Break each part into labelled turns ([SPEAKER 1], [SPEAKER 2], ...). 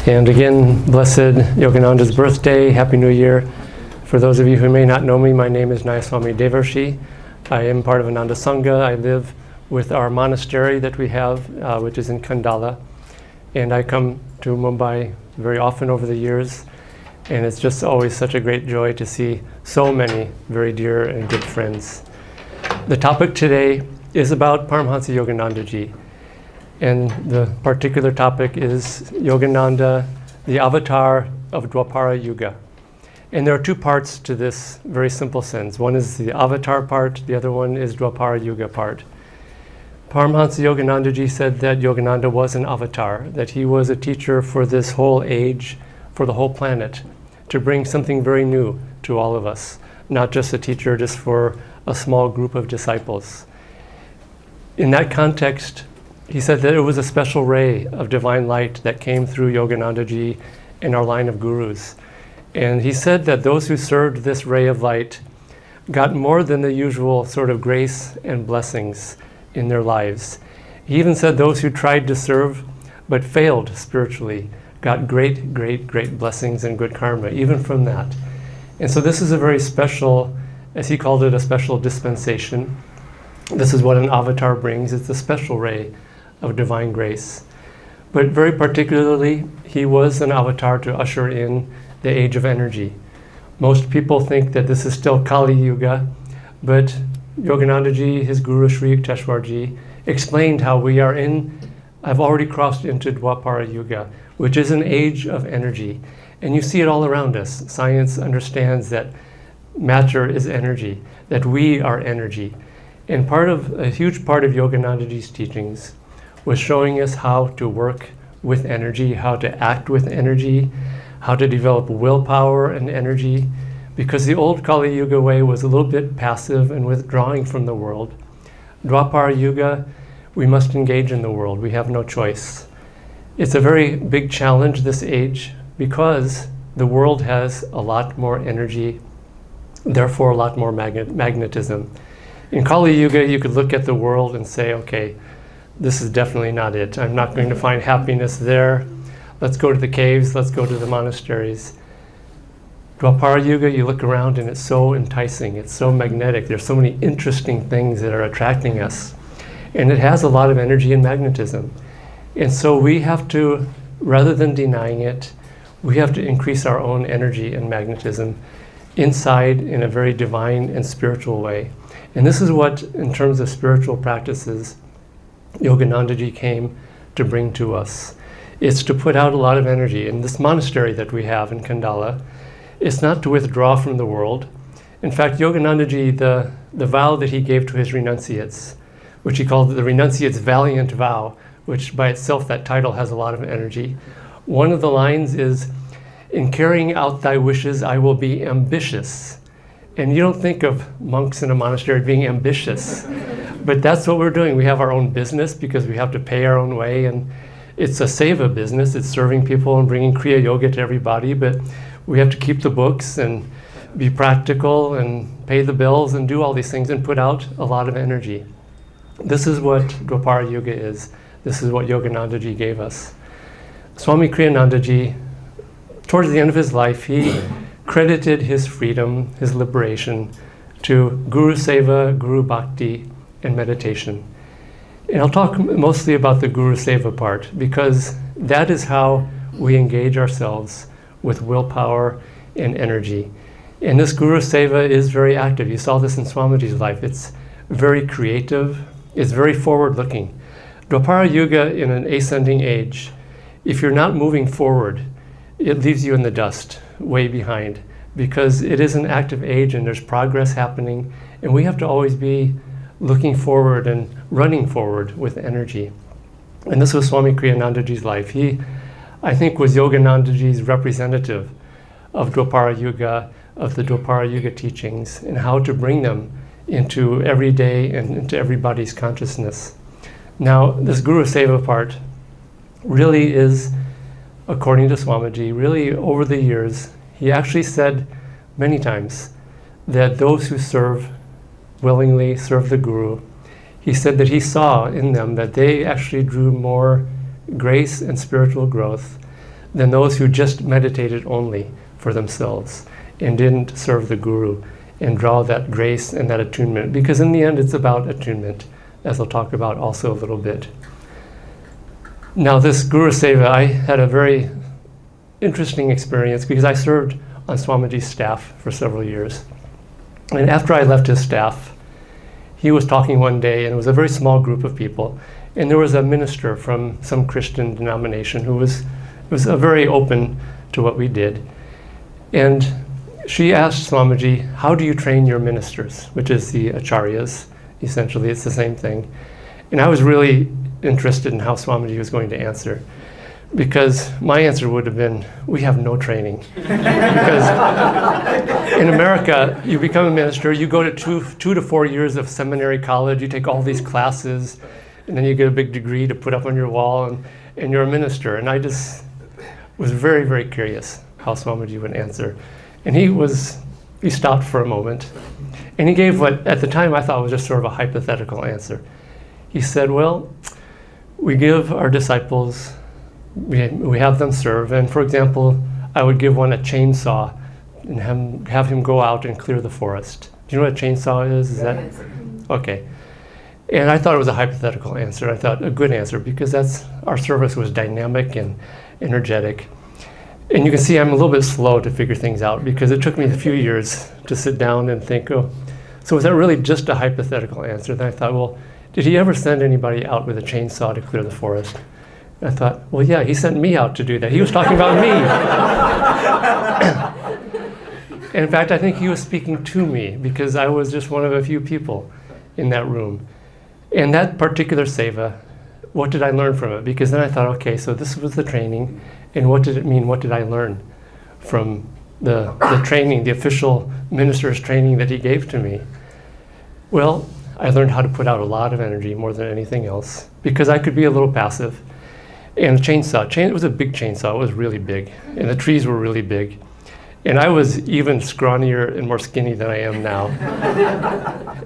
[SPEAKER 1] And again, blessed Yogananda's birthday, Happy New Year. For those of you who may not know me, my name is Nayaswami Devarshi. I am part of Ananda Sangha. I live with our monastery that we have, which is in Khandala. And I come to Mumbai very often over the years. And it's just always such a great joy to see so many very dear and good friends. The topic today is about Paramahansa Yogananda ji. And the particular topic is Yogananda, the avatar of Dwapara Yuga. And there are two parts to this very simple sense. One is the avatar part, the other one is Dwapara Yuga part. Paramahansa Yogananda ji said that Yogananda was an avatar, that he was a teacher for this whole age, for the whole planet, to bring something very new to all of us, not just a teacher just for a small group of disciples. In that context, he said that it was a special ray of divine light that came through Yogananda ji in our line of gurus. And he said that those who served this ray of light got more than the usual sort of grace and blessings in their lives. He even said those who tried to serve but failed spiritually got great, great, great blessings and good karma, even from that. And so this is a very special, as he called it, a special dispensation. This is what an avatar brings. It's a special ray of divine grace. But very particularly, he was an avatar to usher in the age of energy. Most people think that this is still Kali Yuga, but Yogananda ji, his guru Sri Yukteswar ji, explained how we are I've already crossed into Dwapara Yuga, which is an age of energy. And you see it all around us. Science understands that matter is energy, that we are energy. And a huge part of Yogananda ji's teachings was showing us how to work with energy, how to act with energy, how to develop willpower and energy, because the old Kali Yuga way was a little bit passive and withdrawing from the world. Dwapara Yuga, we must engage in the world. We have no choice. It's a very big challenge, this age, because the world has a lot more energy, therefore a lot more magnetism. In Kali Yuga, you could look at the world and say, okay, this is definitely not it. I'm not going to find happiness there. Let's go to the caves, let's go to the monasteries. Dwapara Yuga, you look around and it's so enticing, it's so magnetic. There's so many interesting things that are attracting us. And it has a lot of energy and magnetism. And so we have to, rather than denying it, we have to increase our own energy and magnetism inside in a very divine and spiritual way. And this is what, in terms of spiritual practices, Yogananda ji came to bring to us. It's to put out a lot of energy. In this monastery that we have in Khandala, it's not to withdraw from the world. In fact, Yogananda ji, the vow that he gave to his renunciates, which he called the renunciates' valiant vow, which by itself, that title has a lot of energy. One of the lines is, "In carrying out thy wishes, I will be ambitious." And you don't think of monks in a monastery being ambitious, but that's what we're doing. We have our own business because we have to pay our own way, and it's a seva business. It's serving people and bringing Kriya Yoga to everybody, but we have to keep the books and be practical and pay the bills and do all these things and put out a lot of energy. This is what Dwapara Yuga is. This is what Yogananda ji gave us. Swami Kriyananda ji, towards the end of his life, he credited his freedom, his liberation, to Guru Seva, Guru Bhakti, and meditation. And I'll talk mostly about the Guru Seva part, because that is how we engage ourselves with willpower and energy. And this Guru Seva is very active. You saw this in Swamiji's life. It's very creative. It's very forward-looking. Dwapara Yuga, in an ascending age, if you're not moving forward, it leaves you in the dust, way behind, because it is an active age and there's progress happening, and we have to always be looking forward and running forward with energy. And this was Swami Kriyananda ji's life. He, I think, was Yogananda ji's representative of Dwapara Yuga, of the Dwapara Yuga teachings, and how to bring them into every day and into everybody's consciousness. Now, this Guru Seva part really is, according to Swamiji, really over the years, he actually said many times that those who willingly serve the Guru, he said that he saw in them that they actually drew more grace and spiritual growth than those who just meditated only for themselves and didn't serve the Guru and draw that grace and that attunement. Because in the end, it's about attunement, as I'll talk about also a little bit. Now, this Guru Seva, I had a very interesting experience because I served on Swamiji's staff for several years. And after I left his staff, he was talking one day, and it was a very small group of people, and there was a minister from some Christian denomination who was very open to what we did. And she asked Swamiji, how do you train your ministers? Which is the acharyas, essentially, it's the same thing. And I was really interested in how Swamiji was going to answer, because my answer would have been, we have no training. Because in America, you become a minister, you go to two to 4 years of seminary college, you take all these classes, and then you get a big degree to put up on your wall, and you're a minister. And I just was very, very curious how Swamiji would answer. And he stopped for a moment, and he gave what at the time I thought was just sort of a hypothetical answer. He said, well, we give our disciples, we have them serve, and for example, I would give one a chainsaw and have him go out and clear the forest. Do you know what a chainsaw is? Is that okay? And I thought it was a hypothetical answer. I thought a good answer, because our service was dynamic and energetic. And you can see I'm a little bit slow to figure things out, because it took me a few years to sit down and think, oh, so was that really just a hypothetical answer? Then I thought, well, did he ever send anybody out with a chainsaw to clear the forest? And I thought, well, yeah, he sent me out to do that. He was talking about me. And in fact, I think he was speaking to me, because I was just one of a few people in that room. And that particular seva, what did I learn from it? Because then I thought, okay, so this was the training, and what did it mean? What did I learn from the training, the official minister's training that he gave to me? Well, I learned how to put out a lot of energy more than anything else, because I could be a little passive. And the chainsaw, it was a big chainsaw, it was really big, and the trees were really big. And I was even scrawnier and more skinny than I am now.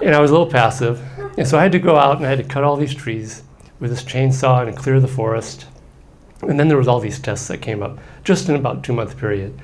[SPEAKER 1] And I was a little passive. And so I had to go out and I had to cut all these trees with this chainsaw and clear the forest. And then there was all these tests that came up, just in about a 2-month period.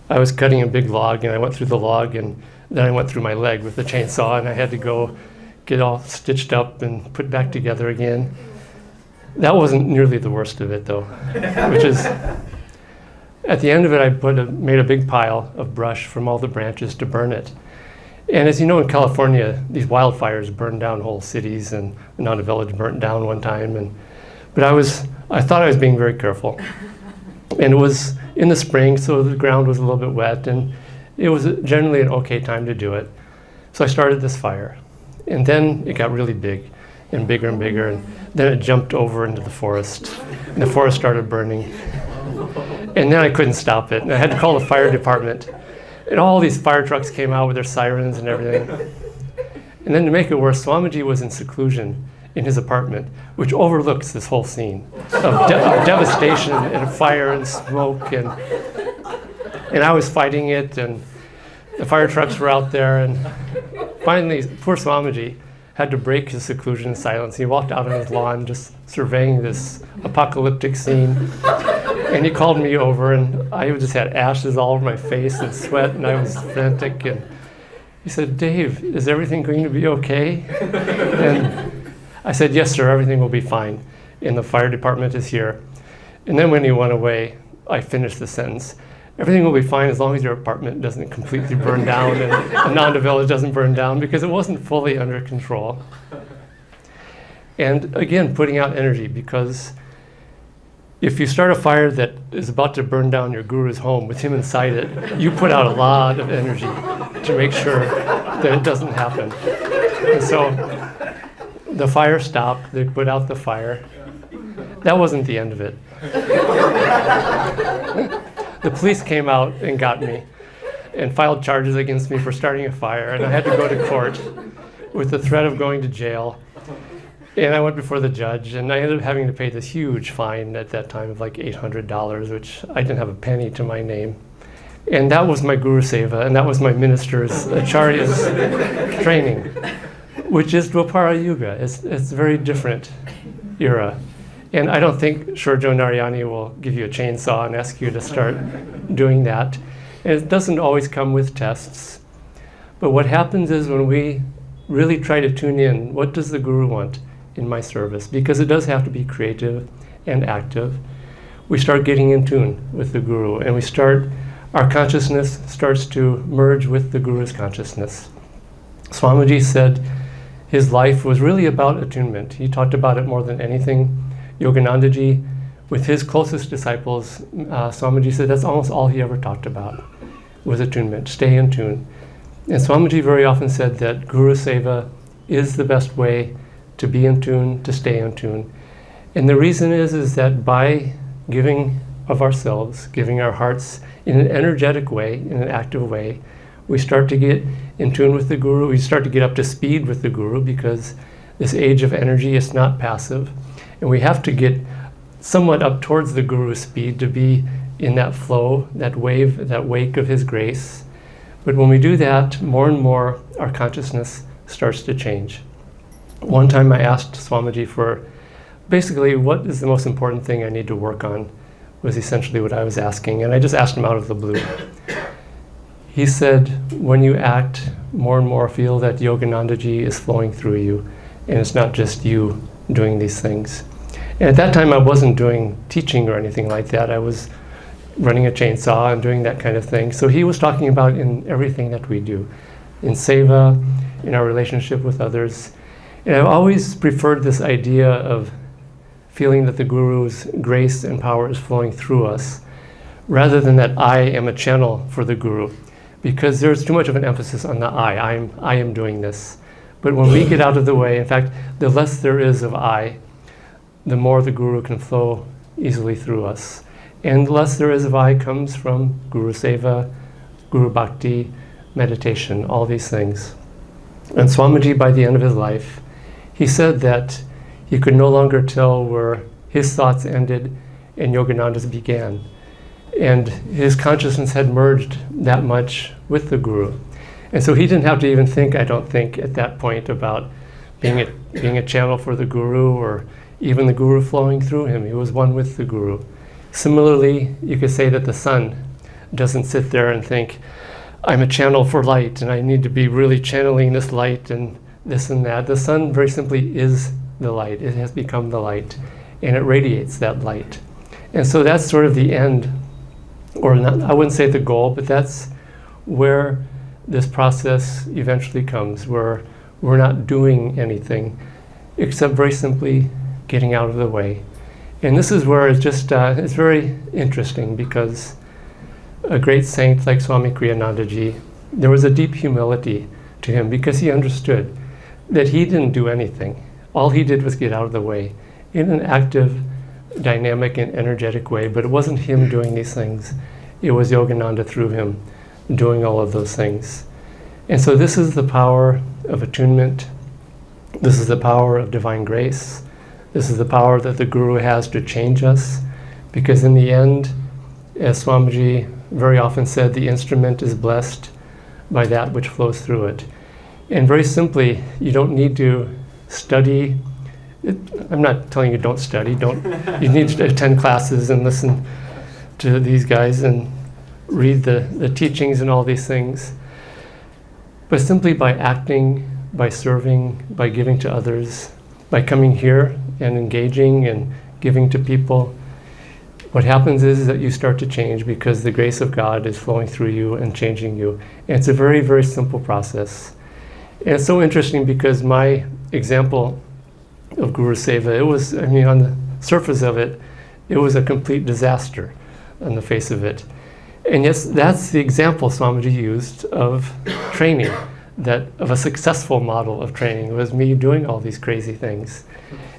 [SPEAKER 1] I was cutting a big log, and I went through the log, and then I went through my leg with the chainsaw, and I had to go get all stitched up and put back together again. That wasn't nearly the worst of it, though, which is, at the end of it, I made a big pile of brush from all the branches to burn it. And as you know, in California, these wildfires burn down whole cities, and Ananda Village burnt down one time. But I thought I was being very careful. And it was in the spring, so the ground was a little bit wet, and it was generally an okay time to do it. So I started this fire. And then it got really big and bigger, and then it jumped over into the forest, and the forest started burning. And then I couldn't stop it, and I had to call the fire department. And all these fire trucks came out with their sirens and everything. And then to make it worse, Swamiji was in seclusion in his apartment, which overlooks this whole scene of devastation and fire and smoke. And I was fighting it, and the fire trucks were out there. And finally, poor Swamiji had to break his seclusion and silence. He walked out on his lawn just surveying this apocalyptic scene. And he called me over, and I just had ashes all over my face and sweat, and I was frantic. And he said, "Dave, is everything going to be okay?" And I said, "Yes, sir, everything will be fine. And the fire department is here." And then when he went away, I finished the sentence. Everything will be fine as long as your apartment doesn't completely burn down and Ananda Village doesn't burn down, because it wasn't fully under control. And again, putting out energy, because if you start a fire that is about to burn down your guru's home with him inside it, you put out a lot of energy to make sure that it doesn't happen. And so the fire stopped, they put out the fire. That wasn't the end of it. The police came out and got me and filed charges against me for starting a fire, and I had to go to court with the threat of going to jail. And I went before the judge, and I ended up having to pay this huge fine at that time of like $800, which I didn't have a penny to my name. And that was my Guru Seva, and that was my minister's, Acharya's training, which is Dwapara Yuga. It's a very different era. And I don't think Shorjo Narayani will give you a chainsaw and ask you to start doing that. And it doesn't always come with tests. But what happens is when we really try to tune in, what does the Guru want in my service? Because it does have to be creative and active. We start getting in tune with the Guru, and our consciousness starts to merge with the Guru's consciousness. Swamiji said his life was really about attunement. He talked about it more than anything. Yogananda ji, with his closest disciples, Swamiji said that's almost all he ever talked about, was attunement, stay in tune. And Swamiji very often said that Guru Seva is the best way to be in tune, to stay in tune. And the reason is that by giving of ourselves, giving our hearts in an energetic way, in an active way, we start to get in tune with the Guru. We start to get up to speed with the Guru, because this age of energy is not passive. And we have to get somewhat up towards the Guru's speed to be in that flow, that wave, that wake of his grace. But when we do that, more and more our consciousness starts to change. One time I asked Swamiji for basically what is the most important thing I need to work on, was essentially what I was asking. And I just asked him out of the blue. He said, when you act, more and more feel that Yogananda ji is flowing through you, and it's not just you doing these things. And at that time I wasn't doing teaching or anything like that. I was running a chainsaw and doing that kind of thing. So he was talking about in everything that we do, in seva, in our relationship with others. And I've always preferred this idea of feeling that the Guru's grace and power is flowing through us, rather than that I am a channel for the Guru, because there's too much of an emphasis on the I am doing this. But when we get out of the way, in fact, the less there is of I, the more the Guru can flow easily through us. And the less there is of I comes from Guru Seva, Guru Bhakti, meditation, all these things. And Swamiji, by the end of his life, he said that he could no longer tell where his thoughts ended and Yogananda's began. And his consciousness had merged that much with the Guru. And so he didn't have to even think, I don't think, at that point about being a channel for the Guru, or even the Guru flowing through him. He was one with the Guru. Similarly, you could say that the sun doesn't sit there and think, I'm a channel for light and I need to be really channeling this light and this and that. The sun very simply is the light. It has become the light, and it radiates that light. And so that's sort of the end, or not, I wouldn't say the goal, but that's where this process eventually comes, where we're not doing anything except very simply getting out of the way. And this is where it's just, it's very interesting, because a great saint like Swami Kriyananda ji, there was a deep humility to him, because he understood that he didn't do anything. All he did was get out of the way in an active, dynamic, and energetic way, but it wasn't him doing these things. It was Yogananda through him doing all of those things. And so this is the power of attunement. This is the power of divine grace. This is the power that the Guru has to change us, because in the end, as Swamiji very often said, the instrument is blessed by that which flows through it. And very simply, you don't need to study. I'm not telling you don't study. You need to attend classes and listen to these guys and read the teachings and all these things. But simply by acting, by serving, by giving to others, by coming here and engaging and giving to people, what happens is that you start to change, because the grace of God is flowing through you and changing you. And it's a very, very simple process. And it's so interesting, because my example of Guru Seva, it was, I mean, on the surface of it, it was a complete disaster on the face of it. And yes, that's the example Swamiji used of training, that of a successful model of training. It was me doing all these crazy things.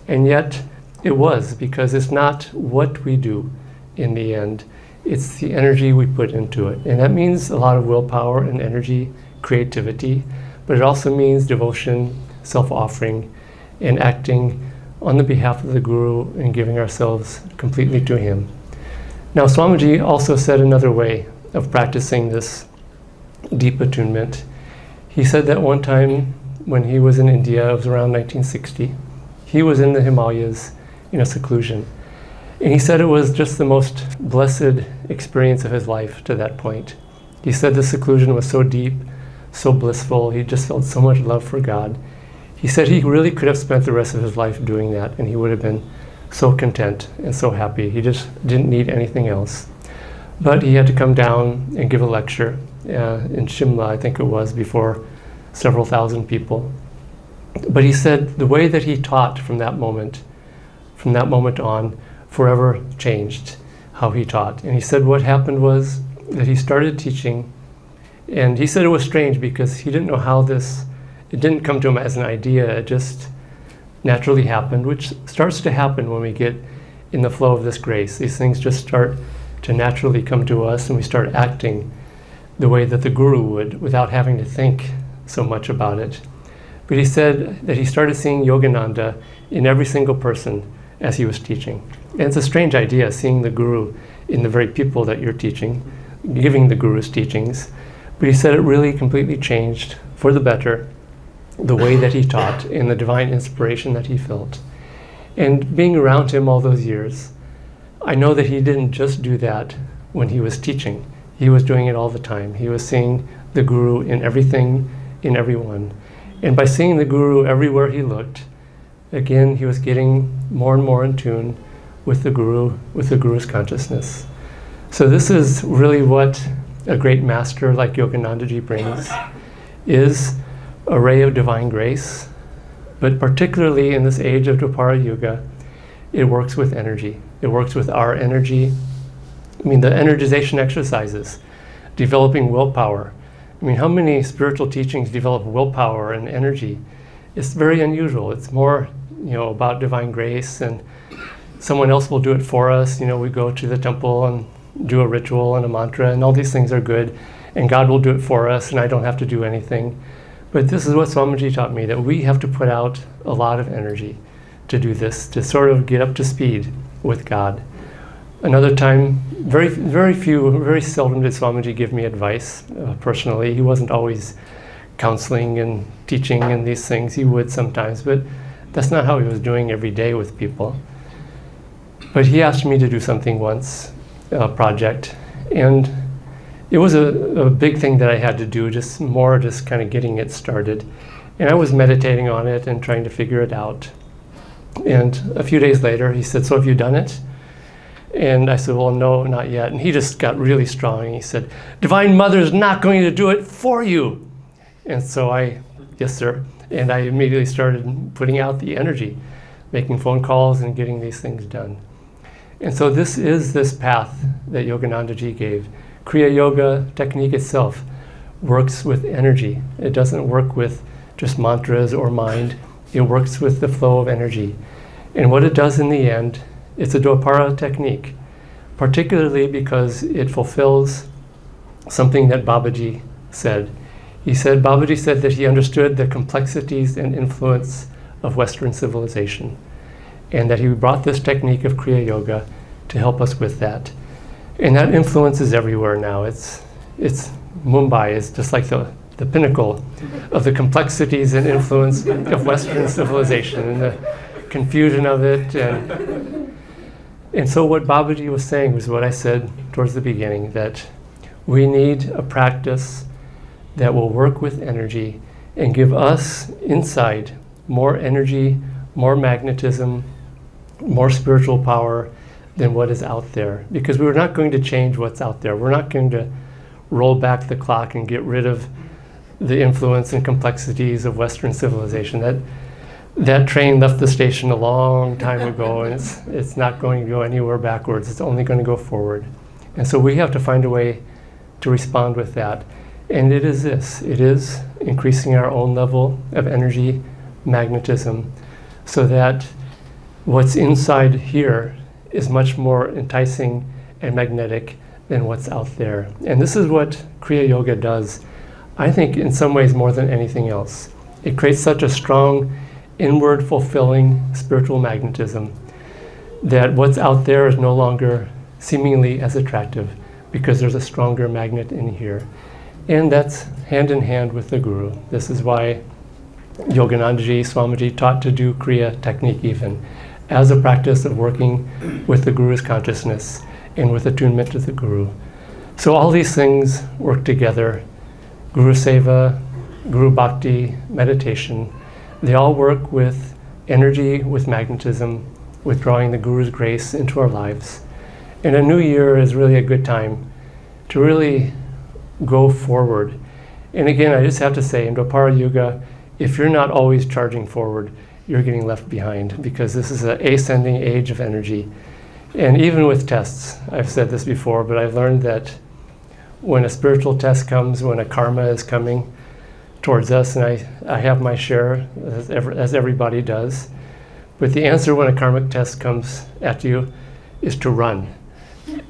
[SPEAKER 1] And yet it was, because it's not what we do in the end, it's the energy we put into it. And that means a lot of willpower and energy, creativity, but it also means devotion, self-offering, and acting on the behalf of the Guru and giving ourselves completely to him. Now, Swamiji also said another way of practicing this deep attunement. He said that one time when he was in India, it was around 1960, he was in the Himalayas in a seclusion. And he said it was just the most blessed experience of his life to that point. He said the seclusion was so deep, so blissful. He just felt so much love for God. He said he really could have spent the rest of his life doing that, and he would have been so content and so happy. He just didn't need anything else. But he had to come down and give a lecture in Shimla, I think it was, before several thousand people. But he said the way that he taught from that moment on, forever changed how he taught. And he said what happened was that he started teaching, and he said it was strange because he didn't know how it didn't come to him as an idea, it just naturally happened, which starts to happen when we get in the flow of this grace. These things just start to naturally come to us, and we start acting the way that the Guru would without having to think so much about it. But he said that he started seeing Yogananda in every single person as he was teaching. And it's a strange idea, seeing the Guru in the very people that you're teaching, giving the Guru's teachings. But he said it really completely changed for the better the way that he taught and the divine inspiration that he felt. And being around him all those years, I know that he didn't just do that when he was teaching. He was doing it all the time. He was seeing the Guru in everything, in everyone. And by seeing the Guru everywhere he looked, again, he was getting more and more in tune with the Guru's consciousness. So this is really what a great master like Yoganandaji brings, is a ray of divine grace. But particularly in this age of Dwapara Yuga, it works with energy. It works with our energy. I mean, the energization exercises, developing willpower. I mean, how many spiritual teachings develop willpower and energy? It's very unusual. It's more, about divine grace, and someone else will do it for us. We go to the temple and do a ritual and a mantra, and all these things are good, and God will do it for us, and I don't have to do anything. But this is what Swamiji taught me, that we have to put out a lot of energy to do this, to sort of get up to speed with God. Another time, very seldom did Swamiji give me advice personally. He wasn't always counseling and teaching and these things. He would sometimes, but that's not how he was doing every day with people. But he asked me to do something once, a project, and it was a big thing that I had to do, just kind of getting it started. And I was meditating on it and trying to figure it out. And a few days later, he said, "So have you done it?" And I said, "Well, no, not yet." And he just got really strong. He said, "Divine Mother is not going to do it for you." And so yes, sir. And I immediately started putting out the energy, making phone calls and getting these things done. And so this is this path that Yoganandaji gave. Kriya Yoga technique itself works with energy. It doesn't work with just mantras or mind. It works with the flow of energy. And what it does in the end, it's a Dwapara technique, particularly because it fulfills something that Babaji said. Babaji said that he understood the complexities and influence of Western civilization, and that he brought this technique of Kriya Yoga to help us with that. And that influence is everywhere now. It's Mumbai is just like the pinnacle of the complexities and influence of Western civilization and the confusion of it. And so what Babaji was saying was what I said towards the beginning, that we need a practice that will work with energy and give us inside more energy, more magnetism, more spiritual power than what is out there. Because we're not going to change what's out there. We're not going to roll back the clock and get rid of the influence and complexities of Western civilization. That train left the station a long time ago, and it's not going to go anywhere backwards. It's only going to go forward. And so we have to find a way to respond with that. And it is this. It is increasing our own level of energy, magnetism, so that what's inside here is much more enticing and magnetic than what's out there. And this is what Kriya Yoga does, I think, in some ways more than anything else. It creates such a strong, inward, fulfilling spiritual magnetism that what's out there is no longer seemingly as attractive because there's a stronger magnet in here. And that's hand in hand with the Guru. This is why Yoganandaji, Swamiji taught to do Kriya technique even, as a practice of working with the Guru's consciousness and with attunement to the Guru. So all these things work together. Guru Seva, Guru Bhakti, meditation, they all work with energy, with magnetism, with drawing the Guru's grace into our lives. And a new year is really a good time to really go forward. And again, I just have to say, in Dwapara Yuga, if you're not always charging forward, you're getting left behind, because this is an ascending age of energy. And even with tests, I've said this before, but I've learned that when a spiritual test comes, when a karma is coming towards us, and I have my share, as everybody does, but the answer when a karmic test comes at you is to run.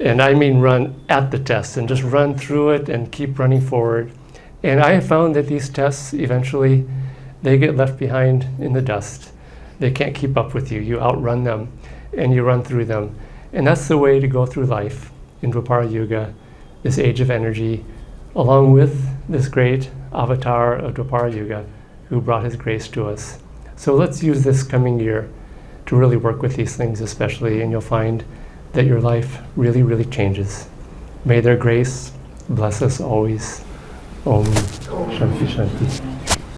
[SPEAKER 1] And I mean run at the test, and just run through it and keep running forward. And I have found that these tests, eventually, they get left behind in the dust. They can't keep up with you. You outrun them, and you run through them. And that's the way to go through life in Dwapara Yuga, this age of energy, along with this great avatar of Dwapara Yuga who brought his grace to us. So let's use this coming year to really work with these things especially, and you'll find that your life really, really changes. May their grace bless us always. Om Shanti Shanti.